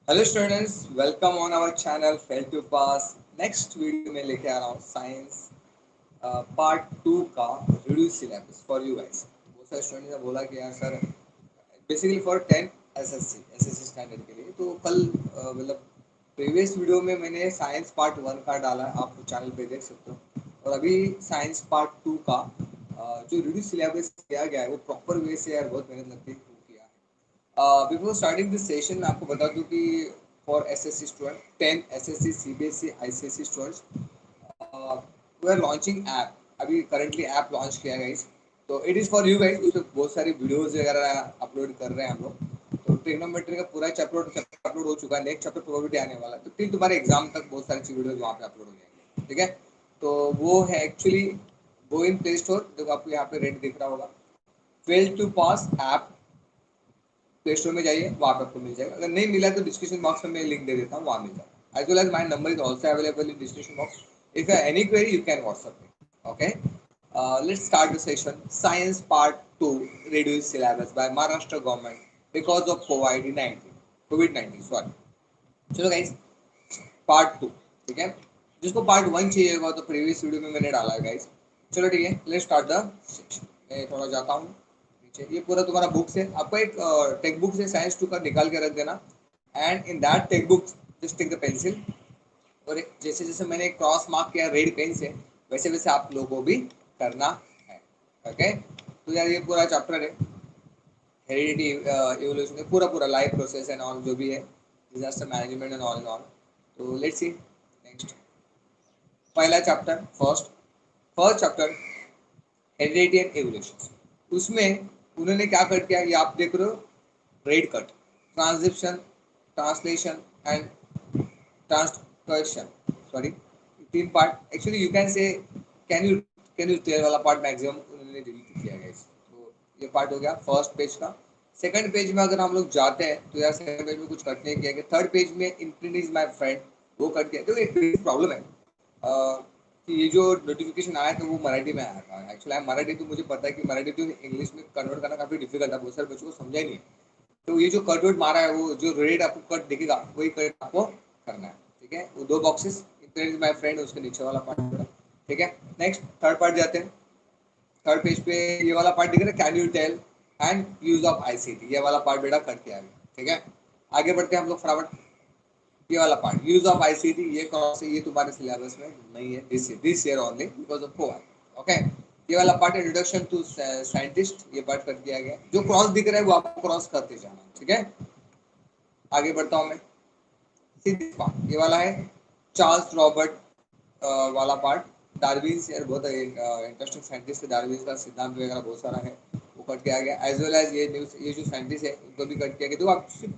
Hello students, welcome on our channel fail to pass. Next video में लेके आ रहा हूँ साइंस पार्ट 2 का reduce syllabus for you guys. बहुत सारे स्टूडेंट्स ने बोला कि यार sir basically for 10 SSC standard के लिए। तो कल मतलब प्रीवियस वीडियो में मैंने साइंस पार्ट 1 का डाला है, आप चैनल पे देख सकते हो। और अभी साइंस पार्ट 2 का जो रिड्यूस सिलेबस किया गया है वो प्रॉपर वे से यार बहुत मेहनत लगती है किया है। बिफोर स्टार्टिंग दिस सेशन मैं आपको बता दूं कि for SSC student 10 SSC CBSE ICSE students we are launching app. अभी करंटली ऐप लॉन्च किया है गाइस। तो it is for you guys. उसमें बहुत सारी वीडियोस वगैरह अपलोड कर रहे हैं हम लोग। तो ट्रिग्नोमेट्री का पूरा चैप्टर अपलोड हो चुका है, नेक्स्ट चैप्टर प्रोबेबिलिटी आने वाला है। तो फिर तुम्हारे एग्जाम तक बहुत सारी वीडियोज वहाँ पे अपलोड हो जाएंगे, ठीक है। तो वो है actually go in play store, देखो आपको यहाँ पे रेट दिख रहा होगा, fail to pass app. Play store में जाइए, वहाँ पे आपको मिल जाएगा। अगर नहीं मिला तो डिस्क्रिप्शन बॉक्स में मैं लिंक दे देता हूँ, वहाँ मिल जाएगा। As well as my number is also available in description box. If you any query you can WhatsApp me. Okay, let's start the session. Science part 2 reduced syllabus by Maharashtra government because of COVID-19 sorry. चलो guys, part 2, ठीक है। जिसको part 1 चाहिए होगा तो previous video में मैंने डाला है गाइस। चलो ठीक है, लेट्स स्टार्ट द सेशन। मैं थोड़ा जाता हूँ नीचे। ये पूरा तुम्हारा बुक्स है, आपको एक टेक्स्ट बुक से साइंस 2 का निकाल के रख देना। And in that textbook just take the pencil, और जैसे जैसे मैंने क्रॉस मार्क किया रेड पेन से, वैसे वैसे आप लोगों को भी करना है। ओके, तो यार ये पूरा चैप्टर है हेरिडिटी इवोल्यूशन, पूरा पूरा लाइफ प्रोसेस एंड ऑल जो भी है, disaster management and all and all. तो लेट्स सी नेक्स्ट। पहला chapter, first first chapter heredity and evolution. उसमें उन्होंने क्या कट किया, ये आप देख रहे हो, red cut, transcription, translation and transcription, sorry, तीन part. Actually you can say can you tell वाला पार्ट मैक्सिमम उन्होंने डिलीट किया है। तो ये पार्ट हो गया फर्स्ट पेज का। सेकंड पेज में अगर हम लोग जाते हैं तो यार सेकंड पेज में कुछ कट नहीं किया गया। थर्ड पेज में इंटरनेट इज माय फ्रेंड, वो कट किया। तो एक प्रॉब्लम है कि ये जो नोटिफिकेशन आया था वो मराठी में आया था। एक्चुअली मराठी तो मुझे पता है कि मराठी तो इंग्लिश में कन्वर्ट करना काफ़ी डिफिकल्ट है, बहुत सारे बच्चों को समझा ही नहीं है। तो ये जो कट वर्ड मारा है, वो जो रेड आपको कट दिखेगा वही कट आपको करना है, ठीक है। वो दो boxes, internet is my friend, उसके नीचे वाला पार्ट, ठीक है। नेक्स्ट थर्ड पार्ट जाते हैं। थर्ड पेज पे ये वाला पार्ट दिख रहा है, can you tell and use of ICT, ये वाला पार्ट बेटा कट किया गया, ठीक है। आगे बढ़ते हैं हम लोग फटाफट। ये वाला पार्ट यूज ऑफ आईसीटी, ये क्रॉस है, ये तुम्हारे सिलेबस में नहीं है this year only because of Covid. Okay, ये वाला पार्ट इंट्रोडक्शन टू साइंटिस्ट, ये पार्ट कर दिया गया। जो क्रॉस दिख रहा है वो आपको क्रॉस करते जाना, ठीक है। आगे बढ़ता हूँ मैं। सिक्स पार्ट ये वाला है, चार्ल्स रॉबर्ट वाला पार्ट, डार्विन यार बहुत इंटरेस्टिंग साइंटिस्ट है। डार्विन का सिद्धांत वगैरह बहुत सारा है, वो कट किया गया। एज वेल एज ये जो साइंटिस्ट है उनको भी कट किया गया। तो आप सिर्फ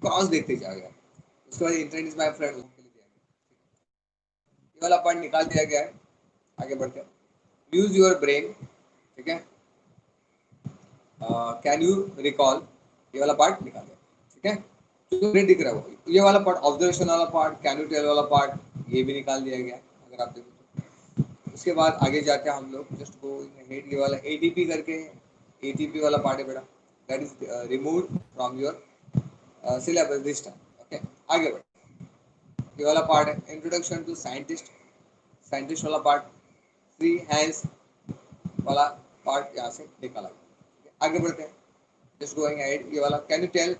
क्रॉस देखते जाएगा। उसके बाद इंटरनेट इज माय फ्रेंड के लिए दिया गया, ये वाला पार्ट निकाल दिया गया है। आगे बढ़ते हैं। यूज योर ब्रेन, ठीक है। कैन यू रिकॉल, ये वाला पार्ट निकाल दिया, ठीक है। जो रेड दिख रहा है वो ये वाला पार्ट, ऑब्जर्वेशन वाला पार्ट, कैन यू टेल वाला पार्ट, ये भी निकाल दिया गया अगर आप देखो तो। उसके बाद आगे जाके हम लोग जस्ट गो हेड, ये वाला एटीपी करके, एटीपी वाला पार्ट है बेटा, that is removed from your syllabus this time. Okay, आगे बढ़। ये वाला पार्ट है इंट्रोडक्शन टू साइंटिस्ट, साइंटिस्ट वाला पार्ट, फ्री हैंड्स वाला पार्ट यहाँ से निकाला गया। आगे बढ़ते हैं, जस्ट गोइंग अहेड। ये वाला कैन यू टेल,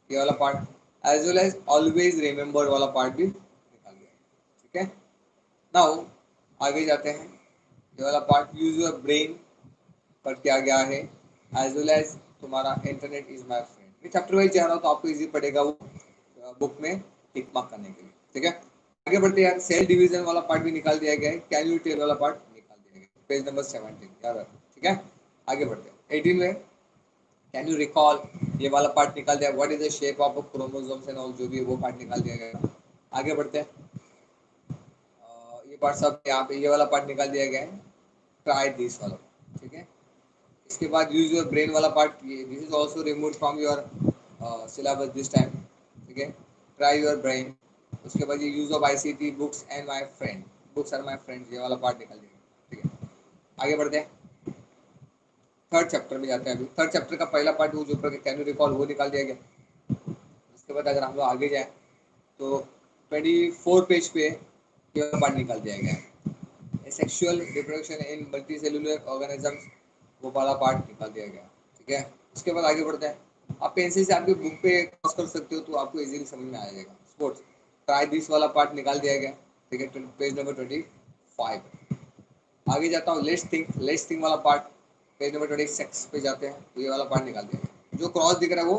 ये वाला part, as well as always remember वाला पार्ट भी निकाल गया, ठीक है। नाउ आगे जाते हैं। ये वाला पार्ट यूज योर ब्रेन पर क्या गया है, एज वेल एज तुम्हारा इंटरनेट इज माय फ्रेंड। मैं चैप्टर वाइज जा रहा हूँ तो आपको इजी पड़ेगा वो बुक में टिक मार्क करने के लिए, ठीक है। आगे बढ़ते हैं यार, सेल डिवीजन वाला पार्ट भी निकाल दिया गया है, कैन यू टेल वाला पार्ट निकाल दिया गया, पेज नंबर 17 याद रखो, ठीक है। आगे बढ़ते हैं 18 में, कैन यू रिकॉल, ये वाला पार्ट निकाल दिया। What is the shape of chromosomes and all, जो भी है वो पार्ट निकाल दिया गया। आगे बढ़ते हैं। ये पार्ट सब यहाँ पे, ये वाला पार्ट निकाल दिया गया है, ट्राई दिस वाला, ठीक है। इसके बाद यूज योर ब्रेन वाला पार्ट, ये this is also remove from your syllabus this time, ठीक है। Try your brain. उसके बाद ये use of ICT, books and my friend, books are my friends, ये वाला पार्ट निकाल दिया, ठीक है। आगे बढ़ते हैं, थर्ड चैप्टर में जाते हैं। अभी थर्ड चैप्टर का पहला पार्ट वो जो कैन यू रिकॉल, वो निकाल दिया गया। उसके बाद अगर हम लोग आगे जाए तो 24 पेज पे ये वाला पार्ट निकाल दिया गया है, sexual reproduction in multi cellular organisms, वो वाला पार्ट निकाल दिया गया। ठीक है, उसके बाद आगे बढ़ते हैं। आप पेंसिल से आपके बुक पे क्रॉस कर सकते हो तो आपको इजीली समझ में आ जाएगा। स्पोर्ट्स ट्राई दिस वाला पार्ट निकाल दिया गया। ठीक है, पेज नंबर 25। आगे जाता हूँ, लेट्स थिंक वाला पार्ट, पेज नंबर 26 पे जाते हैं तो ये वाला पार्ट निकाल दिया गया। जो क्रॉस दिख रहा है वो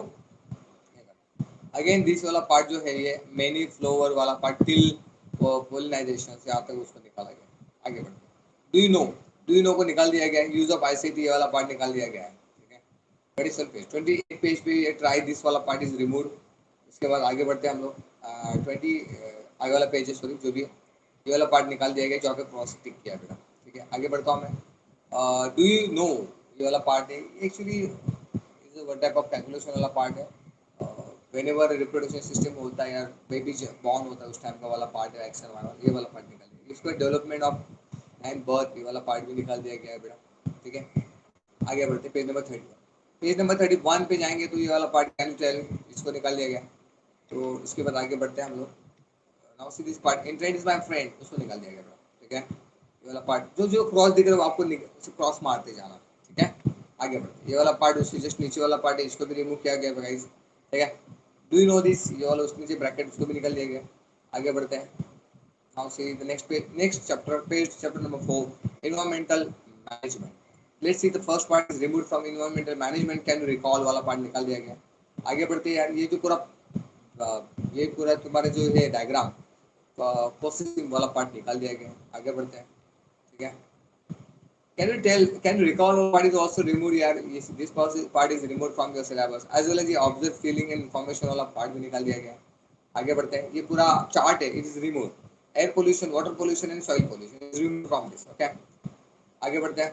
अगेन दिस वाला पार्ट जो है ये मेनी फ्लोवर वाला पार्ट टिल पोलिनाइजेशन से यहाँ तक उसको निकाला गया। आगे बढ़ते, डू यू नो को निकाल दिया गया। यूज ऑफ आईसीटी ये वाला पार्ट निकाल दिया गया है। ठीक है, 27 पेज 28 पेज पे ये ट्राई दिस वाला पार्ट इज रिमूव। उसके बाद आगे बढ़ते हैं हम लोग 20 आगे वाला पेज है, सॉरी जो भी है ये वाला पार्ट निकाल दिया गया जो आपने क्रॉस टिक किया बेटा। ठीक है, आगे बढ़ता हूँ मैं। डू यू नो ये वाला पार्ट है actually one type of calculation वाला पार्ट है। व्हेनेवर रिप्रोडक्शन सिस्टम होता है यार, बेबी बॉर्न होता है उस टाइम का वाला पार्ट है, एक्शन वाला ये वाला पार्ट निकाल दिया। इसको डेवलपमेंट ऑफ एंड बर्थ ये वाला पार्ट भी निकाल दिया गया है बेटा। ठीक है, आगे बढ़ते पेज नंबर 30। पेज नंबर 31 पे जाएंगे तो ये वाला पार्ट कैन टेल, इसको निकाल दिया गया। तो इसके बाद आगे बढ़ते हैं हम लोग। Now see this part, interest is my friend, उसको निकाल दिया गया बेटा। ठीक है, ये वाला पार्ट जो जो क्रॉस दिख रहा है आपको क्रॉस मारते जाना। ठीक है, आगे बढ़ते, ये वाला पार्ट उसके जस्ट नीचे वाला पार्ट है, इसको भी रिमूव किया गया गाइस। ठीक है, डू यू नो दिस ये वाला उसके नीचे ब्रैकेट उसको भी निकाल दिया गया। आगे बढ़ते हैं। Now see the next page, next chapter, page chapter number 4, environmental management. Let's see the first part is removed from environmental management, can you recall वाला पार्ट निकाल दिया गया। आगे बढ़ते हैं यार, ये पूरा तुम्हारे जो है डायग्राम प्रोसेसिंग वाला पार्ट निकाल दिया गया। आगे बढ़ते हैं। ठीक है, can you recall what is also removed here? Yes, this part is removed from your syllabus as well as the observe feeling and information वाला पार्ट भी निकाल दिया गया। आगे बढ़ते हैं, ये पूरा चार्ट है, it is remove. Air pollution, water pollution and soil pollution is remove from this. Okay, आगे बढ़ते हैं।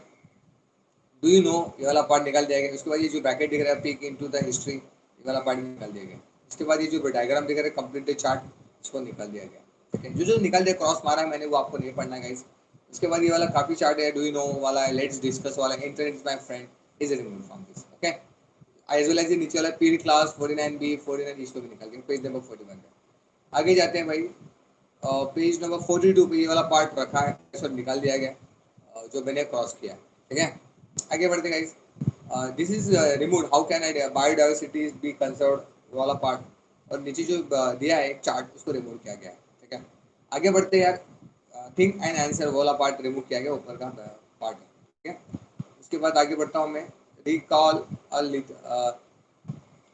डू यू नो ये वाला पार्ट निकाल दिया गया। उसके बाद ये जो ब्रैकेट दिख रहा है पीक इनटू द हिस्ट्री, ये वाला पार्ट निकाल दिया गया। उसके बाद ये जो डायग्राम दिख रहा है कंप्लीट चार्ट, इसको निकाल दिया गया। ठीक है, जो जो निकाल दिया क्रॉस मारा मैंने वो आपको नहीं पढ़ना गाइस। उसके बाद ये वाला काफी चार्ट है, डू यू नो वाला है, लेट्स डिस्कस वाला, interest is my friend is remove from this. Okay, as well as ये नीचे वाला पीरियड क्लास 49B 49 इसको भी निकाल दिया पेज नंबर 41 पे। आगे जाते हैं भाई, पेज नंबर 42 पे ये वाला पार्ट रखा है, इसको निकाल दिया गया जो मैंने क्रॉस किया। ठीक है, आगे बढ़ते guys. This is remove, how can I biodiversity B conserve वाला पार्ट, और नीचे जो दिया है एक चार्ट उसको रिमूव किया गया है। ठीक है, आगे बढ़ते यार, थिंक एंड आंसर वाला पार्ट रिमूव किया गया, ऊपर का पार्ट है। ठीक है, उसके बाद आगे बढ़ता हूँ मैं, रिकॉल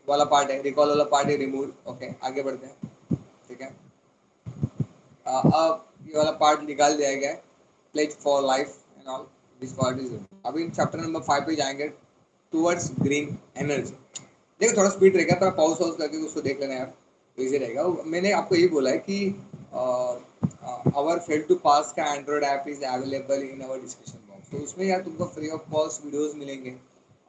वाला पार्ट है, रिकॉल वाला पार्ट है रिमूव। ओके, आगे बढ़ते हैं। ठीक है, अब ये वाला पार्ट निकाल दिया गया है, pledge for life and all, this part is. अभी चैप्टर नंबर 5 पे जाएंगे, टुवर्ड्स ग्रीन एनर्जी। देखो थोड़ा स्पीड रहेगा, पर पॉज पॉज करके उसको देख लेना यार, इजी रहेगा। मैंने आपको यही बोला है कि आवर फेल टू पास का android app is available in our description box, तो उसमें यार तुमको फ्री ऑफ कॉस्ट वीडियोस मिलेंगे।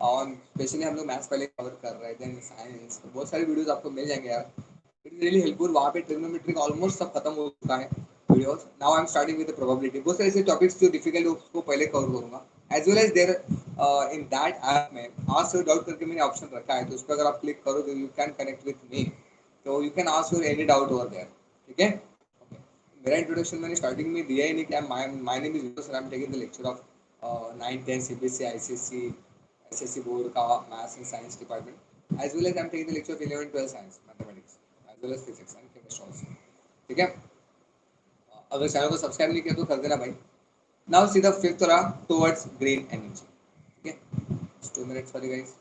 और स्पेशली हम लोग मैथ्स पहले कवर कर रहे थे, साइंस, तो बहुत सारी वीडियोस आपको मिल जाएंगे यार, इट इज रियली हेल्पफुल। वहाँ पे ट्रिग्नोमेट्री ऑलमोस्ट सब खत्म हो चुका है videos. Now I am starting with the probability, बहुत सारे ऐसे टॉपिक्स जो डिफिकल्ट है उसको पहले कवर करूंगा। As well as there in that app में आस्क योर डाउट करके मैंने ऑप्शन रखा है, तो उस पर अगर आप क्लिक करो तो you can connect with me, तो you can ask your any doubt over there. ठीक है, मेरा इंट्रोडक्शन मैंने स्टार्टिंग में दिया ही नहीं, क्या my name is Vikas, I am taking the lecture of 9 10 CBSE ICSE SSC board का maths and science department, as well as I am taking the lecture of 11 12 science mathematics as well as physics and chemistry also. ठीक है, अगर channel को subscribe नहीं किया तो कर देना भाई। नाउ सी द फिफ्थ रहा, टुवर्ड्स ग्रीन एनर्जी। ठीक है, 2 मिनट्स फॉर गाइस,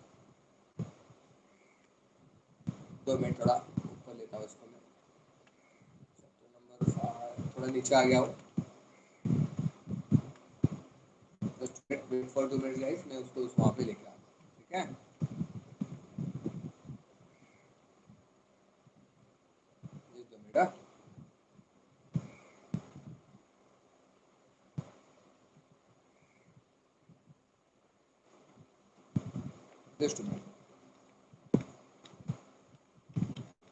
2 मिनट थोड़ा ऊपर लेता हूँ इसको मैं। नंबर 5 थोड़ा नीचे आ गया हूँ, just wait for 2 minutes guys, मैं उसको वहाँ पे लेके आता हूँ। ठीक है, जस्ट 2 मिनट, जस्ट 2 मिनट।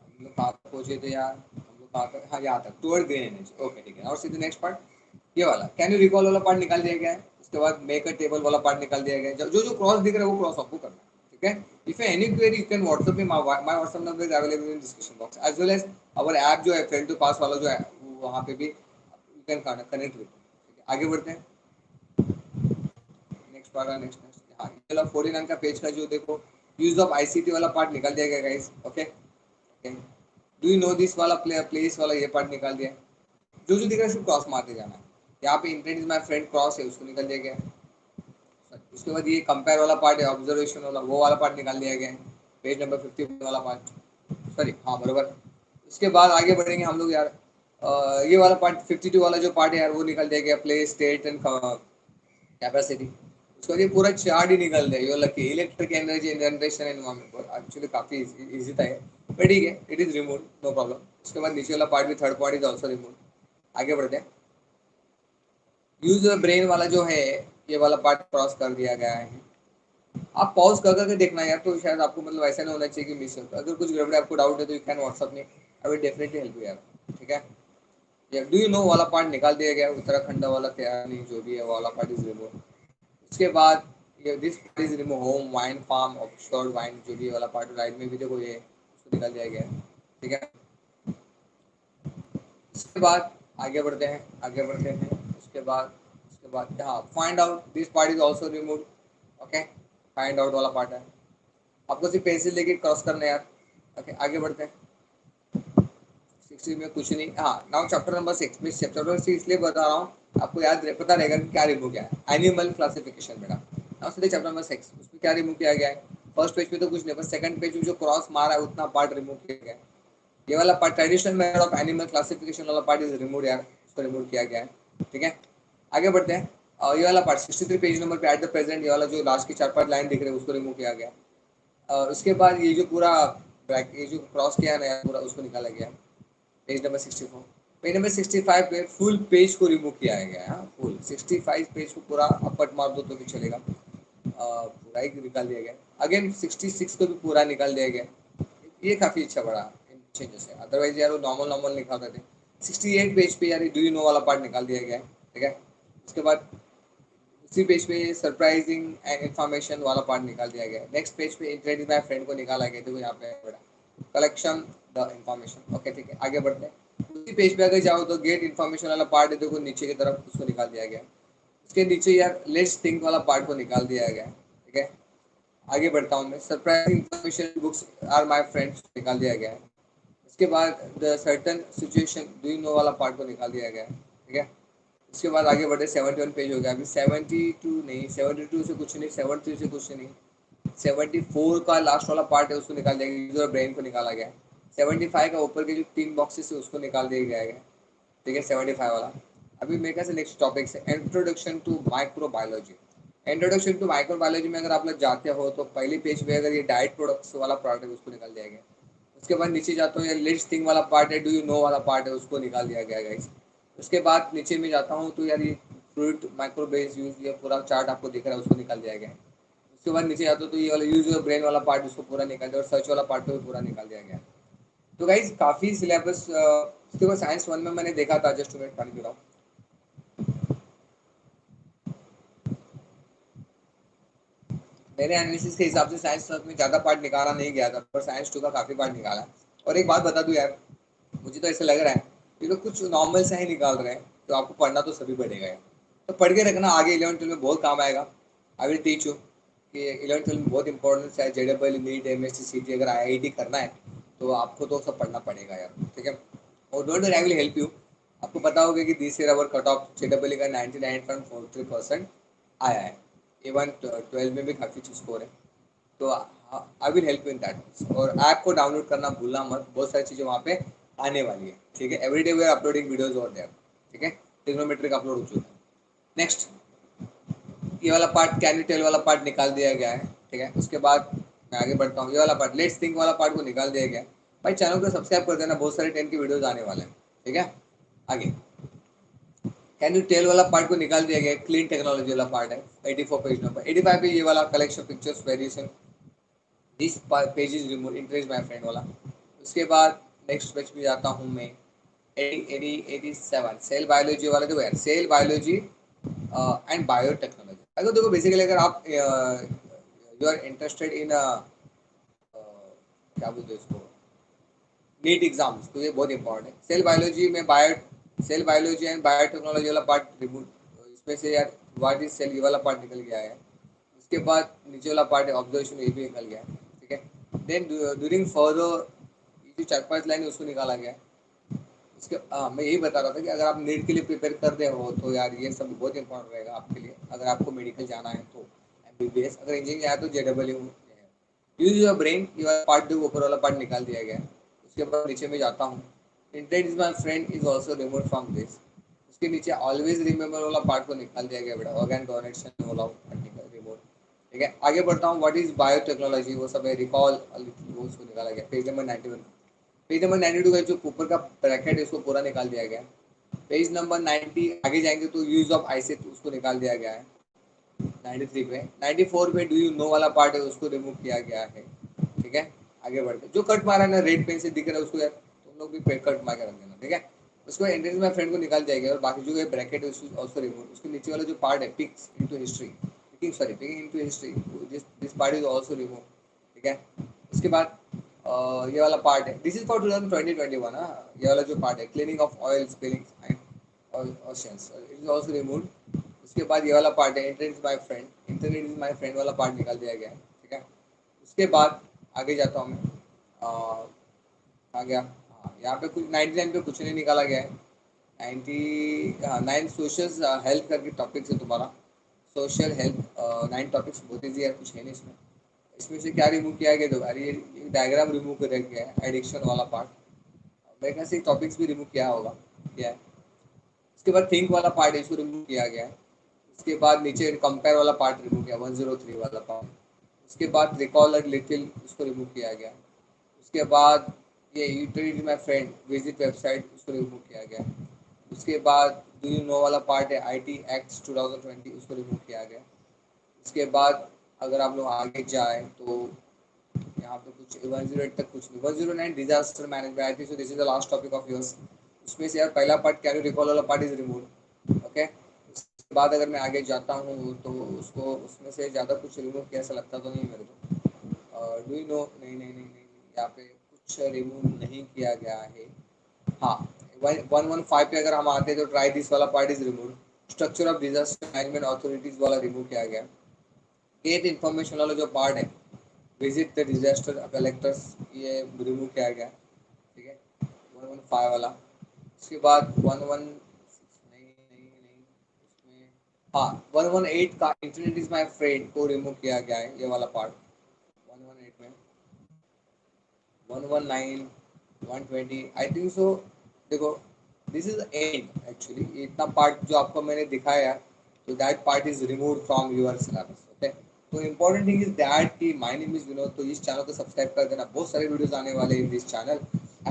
हम लोग कहाँ तक पहुँचे थे यार, हम लोग कहाँ तक, हाँ यहाँ तक, टुवर्ड ग्रीन एनर्जी। ओके ठीक है, और सीधे नेक्स्ट पार्ट ये वाला, कैन यू रिकॉल वाला पार्ट निकाल दिया गया है। उसके बाद मेक अ टेबल वाला पार्ट निकाल दिया गया है। जो जो क्रॉस दिख रहा है वो क्रॉस आपको करना है। ठीक है, If you have any query, you can WhatsApp me. My WhatsApp number is available in description box. As well as our app जो है फ्रेंड टू पास वाला जो है वहाँ पे भी you can connect with. आगे बढ़ते हैं. नेक्स्ट वाला नेक्स्ट हाँ ये वाला 49 का पेज का जो देखो यूज ऑफ आईसीटी वाला पार्ट निकाल दिया गया guys. Okay do you no this वाला प्लेस वाला ये पार्ट निकाल दिया. जो दिख रहा है सिर्फ क्रॉस मारते जाना है. यहाँ पे intent is my friend cross है उसको निकाल दिया गया. उसके बाद ये कंपेयर वाला पार्ट है ऑब्जर्वेशन वाला वो वाला पार्ट निकाल दिया गया है. पेज नंबर 50 वाला पार्ट सॉरी हाँ बराबर. उसके बाद आगे बढ़ेंगे हम लोग यार. ये वाला पार्ट 52 वाला जो पार्ट है यार वो निकाल दिया गया प्लेस स्टेट एंड कैपेसिटी. उसके बाद ये पूरा चार्ट ही निकल दिया. ये lucky electric energy generation environment actually काफी इजी था ये बट ठीक है it is remove no problem. उसके बाद नीचे वाला पार्ट भी third part is also remove. आगे बढ़ते हैं. यूज ब्रेन वाला जो है ये वाला पार्ट क्रॉस कर दिया गया है. आप पॉज कर करके देखना यार तो शायद आपको मतलब ऐसा नहीं होना चाहिए कि मिस हो. अगर कुछ गड़बड़ आपको डाउट है तो यू कैन व्हाट्सअप में I will definitely help you यार. ठीक है या डू यू नो वाला पार्ट निकाल दिया गया. उत्तराखंड वाला तैयार नहीं जो भी है वाला पार्ट इज रिमूव. उसके बाद ये this part is remove home wind farm offshore wind जो भी वाला पार्ट राइट में भी देखो ये उसको निकाल दिया गया है. ठीक है उसके बाद आगे बढ़ते हैं. उसके बाद हाँ find out this part is also remove. Okay find out वाला पार्ट है. आपको सिर्फ पेंसिल लेके क्रॉस करना है यार. ओके आगे बढ़ते हैं. 60 में कुछ नहीं. हाँ नाउ चैप्टर नंबर 6 मैं चैप्टर नंबर 6 इसलिए बता रहा हूँ आपको याद पता रहेगा कि क्या रिमूव किया है. एनिमल क्लासिफिकेशन बेटा नाउ सीधे चैप्टर नंबर 6 उसमें क्या रिमूव किया गया है. फर्स्ट पेज पे तो कुछ नहीं बस सेकंड पेज में जो क्रॉस मारा है उतना पार्ट रिमूव किया गया है. ये वाला part traditional method of animal classification वाला पार्ट इज रिमूव यार उसको रिमूव किया गया है. ठीक है आगे बढ़ते हैं. ये वाला पार्ट 63 पेज नंबर पे एट द प्रेजेंट ये वाला जो लास्ट की 4-5 लाइन दिख रहे हैं उसको रिमूव किया गया. उसके बाद ये जो पूरा ये जो क्रॉस किया है ना पूरा उसको निकाला गया. पेज नंबर 64 पेज नंबर 65 पे फुल पेज को रिमूव किया गया है. फुल 65 पेज को पूरा अपट मार दो तो भी चलेगा. पूरा ही निकाल दिया गया. अगेन 66 को भी पूरा निकाल दिया गया. ये काफ़ी अच्छा बड़ा चेंजेस है. अदरवाइज यार वो नॉर्मल निकालते थे. 68 पेज पे यार डू यू नो वाला पार्ट निकाल दिया गया है. ठीक है उसके बाद उसी पेज पे सरप्राइजिंग एंड इन्फॉर्मेशन वाला पार्ट निकाल दिया गया है. नेक्स्ट पेज पे इंट्रोड्यूस माय फ्रेंड को निकाला गया. देखो यहाँ पे बड़ा कलेक्शन द इन्फॉर्मेशन. ओके ठीक है आगे बढ़ते हैं. उसी पेज पे अगर जाओ तो गेट इन्फॉर्मेशन वाला पार्ट है देखो नीचे की तरफ उसको निकाल दिया गया. उसके नीचे यार लेट्स थिंक वाला पार्ट को निकाल दिया गया. ठीक है आगे बढ़ता हूँ मैं. Surprising information books are my friends निकाल दिया गया है. उसके बाद the certain situation do you know वाला पार्ट को निकाल दिया गया है. ठीक है उसके बाद आगे बढ़े. 71 पेज हो गया. अभी 72 नहीं 72 से कुछ नहीं 73 से कुछ नहीं 74 का लास्ट वाला पार्ट है उसको निकाल दिया गया. यूजर ब्रेन को निकाला गया. 75 का ऊपर के जो 3 बॉक्सेस है उसको निकाल दिया गया है. ठीक है 75 वाला. अभी मेरे ख्याल से नेक्स्ट टॉपिक से introduction to microbiology. Introduction to microbiology में अगर आप लोग जाते हो तो पहले पेज पे अगर ये डाइट प्रोडक्ट्स वाला पार्ट है उसको निकाल दिया गया. उसके बाद नीचे जाता हूँ ये लेट्स थिंक वाला पार्ट है डू यू नो वाला पार्ट है उसको निकाल दिया गया गाइस. उसके बाद नीचे में जाता हूँ तो यार ये फ्रूट माइक्रोबेस यूज ये पूरा चार्ट आपको दिख रहा है उसको निकाल दिया गया. उसके बाद नीचे जाता हूँ तो ये वाला यूज योर ब्रेन वाला पार्ट उसको पूरा निकाल दिया और सर्च वाला पार्ट को भी पूरा निकाल दिया गया. तो गाइस काफ़ी सिलेबस. उसके बाद साइंस 1 में मैंने देखा था जस्ट मिनट पानी पी रहा हूँ. मेरे एनालिसिस के हिसाब से साइंस 1 में ज़्यादा पार्ट निकाला नहीं गया था पर साइंस 2 का काफ़ी पार्ट निकाला. और एक बात बता दूँ यार मुझे तो ऐसा लग रहा है ये लोग कुछ नॉर्मल से ही निकाल रहे हैं तो आपको पढ़ना तो सभी पड़ेगा यार. तो पढ़ के रखना आगे 11th 12 में बहुत काम आएगा. आई विल टीच यू कि 11th 12 में बहुत इंपॉर्टेंट है. JEE नीट MSc CT अगर IIT करना है तो आपको तो सब पढ़ना पड़ेगा यार. ठीक है और don't worry I will help you. आपको पता होगा कि this year our cut off JEE का 99.43% आया है. इवन 12 में भी काफ़ी चीज़ स्कोर है. तो I will help you in that. और ऐप को डाउनलोड करना भूलना मत. बहुत सारी चीज़ें वहाँ पे आने वाली है. ठीक है everyday we are uploading videos और देयर. ठीक है ट्रिग्नोमेट्रिक अपलोड हो चुका है. नेक्स्ट ये वाला पार्ट कैन यू टेल वाला पार्ट निकाल दिया गया है. ठीक है उसके बाद मैं आगे बढ़ता हूँ. ये वाला पार्ट लेट्स थिंक वाला पार्ट को निकाल दिया गया. भाई चैनल को सब्सक्राइब कर देना बहुत सारे 10 की वीडियोज आने वाले हैं. ठीक है आगे कैन यू टेल वाला पार्ट को निकाल दिया गया. क्लीन टेक्नोलॉजी वाला पार्ट है 84 पेज नंबर. 85 पे ये वाला collection pictures variation this page is remove interest my friend वाला. उसके बाद नेक्स्ट पेज पे जाता हूँ मैं. 87 सेल बायोलॉजी वाला देखो यार सेल बायोलॉजी एंड बायोटेक्नोलॉजी. अगर देखो बेसिकली अगर आप यू आर इंटरेस्टेड इन क्या बोलते हैं इसको, नीट एग्जाम्स, तो ये बहुत इंपॉर्टेंट है। सेल बायोलॉजी एंड बायोटेक्नोलॉजी वाला पार्ट रिमूव, इसमें से यार व्हाट इज सेल, ये वाला पार्ट निकल गया है। उसके बाद नीचे वाला पार्ट है ऑब्जर्वेशन, ये भी निकल गया है, ठीक है। देन ड्यूरिंग फर्दर ये जो 4-5 लाइन है उसको निकाला गया है। इसके मैं यही बता रहा था कि अगर आप नीट के लिए प्रिपेयर कर रहे हो तो यार ये सब बहुत इंपॉर्टेंट रहेगा आपके लिए। अगर आपको मेडिकल जाना है तो एमबीबीएस, अगर इंजीनियरिंग आया तो जेडब्ल्यू। यूज योर ब्रेन, ये वाला पार्ट जो ऊपर वाला पार्ट निकाल दिया गया है। उसके बाद नीचे में जाता हूँ, intent is my friend is also remove from this. उसके नीचे ऑलवेज रिमेंबर वाला पार्ट को निकाल दिया गया बेटा, ऑर्गन डोनेशन वाला पार्ट रिमूव, ठीक है। आगे बढ़ता हूँ, व्हाट इज बायोटेक्नोलॉजी, वो सब है, रिकॉल वो उसको निकाला गया, पेज नंबर 91। पेज नंबर 92 का जो ऊपर का ब्रैकेट है उसको पूरा निकाल दिया गया है। पेज नंबर 90 आगे जाएंगे तो यूज ऑफ आईसेट उसको निकाल दिया गया है 93 पे। 94 पे डू यू नो वाला पार्ट है उसको रिमूव किया गया है, ठीक है। आगे बढ़ते, जो कट मारा है ना रेड पेन से दिख रहा है उसको यार तुम लोग भी कट मार के रख देना, ठीक है। उसको एंट्रेंस में फ्रेंड को निकाल जाएगा, और बाकी जो है ब्रैकेट है उसको ऑल्सो रिमूव। उसके नीचे वाला जो पार्ट है picks into history, picking into history, this part is also remove, ठीक है। उसके बाद ये वाला पार्ट है, दिस इज फॉर 2021, हाँ। ये वाला जो पार्ट है cleaning of oil spilling and oceans, it is also removed. उसके बाद ये वाला पार्ट है इंटरनेट इज माई फ्रेंड वाला पार्ट निकाल दिया गया है, ठीक है। उसके बाद आगे जाता हूँ मैं, आ गया, हाँ यहाँ पे कुछ 99 पे कुछ नहीं निकाला गया है। 99 सोशल हेल्थ करके टॉपिक्स है तुम्हारा, सोशल हेल्थ 9 टॉपिक्स बहुत ईजी है, कुछ है नहीं इसमें। इसमें से क्या रिमूव किया गया, तो अरे ये डायग्राम रिमूव कर गया है, एडिक्शन वाला पार्ट। मेरे ख्याल से टॉपिक्स भी रिमूव किया होगा, किया है। उसके बाद थिंक वाला पार्ट है इसको रिमूव किया गया है। उसके बाद नीचे कंपेयर वाला पार्ट रिमूव किया, 103 वाला पार्ट। उसके बाद रिकॉल अ लिटिल उसको रिमूव किया गया। उसके बाद ये utility my friend visit website उसको रिमूव किया गया। उसके बाद डू यू नो वाला पार्ट है आई टी एक्ट 2020 उसको रिमूव किया गया। उसके बाद अगर आप लोग आगे जाए तो यहाँ पे कुछ 108 तक कुछ नहीं, 109 disaster management, I think so this is the last topic of yours. उसमें से यार पहला पार्ट कैन यू रिकॉल वाला पार्ट इज रिमूव, ओके। उसके बाद अगर मैं आगे जाता हूँ तो उसको उसमें से ज़्यादा कुछ रिमूव किया ऐसा लगता तो नहीं मेरे को। डू यू नो, नहीं, यहाँ पे कुछ रिमूव नहीं किया गया है। हाँ, 115 पे अगर हम आते हैं तो ट्राई दिस वाला part is remove. Structure of disaster management authorities वाला रिमूव किया गया। केस इन्फॉर्मेशन वाला जो पार्ट है विजिट द डिजास्टर कलेक्टर्स, ये रिमूव किया गया, ठीक है। 115 वाला। उसके बाद 116 नहीं उसमें, हाँ 118 का इंटरनेट इज माई फ्रेंड को रिमूव किया गया है, ये वाला पार्ट 118 में। 119 120 आई थिंक सो, देखो दिस इज एंड एक्चुअली, इतना पार्ट जो आपको मैंने दिखाया तो that part is remove from your syllabus, okay. तो इम्पोर्टेंट थिंग इज दैट कि माय नेम इज विनोद, तो इस चैनल को सब्सक्राइब कर देना, बहुत सारे वीडियोस आने वाले in this channel.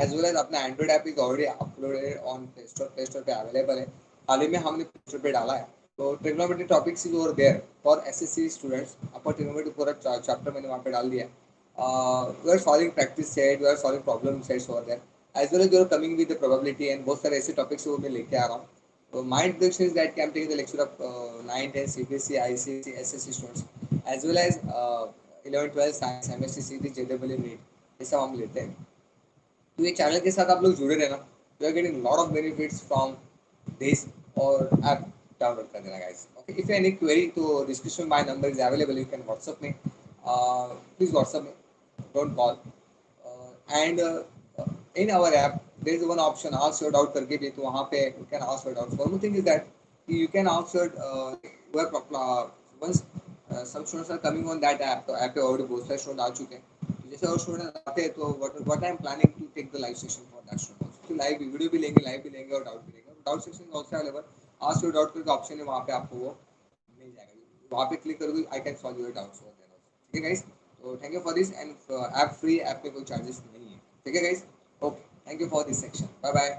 As well as अपना Android app is already uploaded on Play Store पे अवेलेबल है। हाल ही में हमने प्ले स्टोर पे डाला है। तो trigonometry topics is over there for SSC students, upper trigonometry पूरा चैप्टर मैंने वहाँ पे डाल दिया है। We are solving practice set, we are solving problem sets over there, as well as you are coming with the probability and बहुत सारे ऐसे टॉपिक्स वो मैं लेके आ रहा हूँ। तो my introduction is that I am taking the lecture of 9, 10 CBSE, ICSE, SSC students, as well as 11, 12 science, MSc, Sidhi, JEE, NEET, ये सब हम लेते हैं। तो ये चैनल के साथ आप लोग जुड़े रहना, you are getting lot of benefits from this, और ऐप डाउनलोड कर देना guys, okay. If any query तो description my number is available, you can WhatsApp में, प्लीज व्हाट्सएप में, don't call. And in our app there is one option ask your doubt करके भी, तो वहाँ पे you can ask your doubts. One more thing is that you can ask your once some students are coming on that app, तो app पे already बहुत सारे students आ चुके हैं, तो जैसे और students आते हैं तो what I am planning to take the live session for that student also. तो live वीडियो भी लेंगे, live भी लेंगे और डाउट भी लेंगे। Doubt section is also available, ask your doubt करके ऑप्शन है वहाँ पे, आपको वो मिल जाएगा, वहाँ पे क्लिक करोगे I can solve your doubts over there also, ठीक है गाइस। तो thank you for this, and app free, app में कोई चार्जेस नहीं है, ठीक है guys. Okay, thank you for this section, bye bye.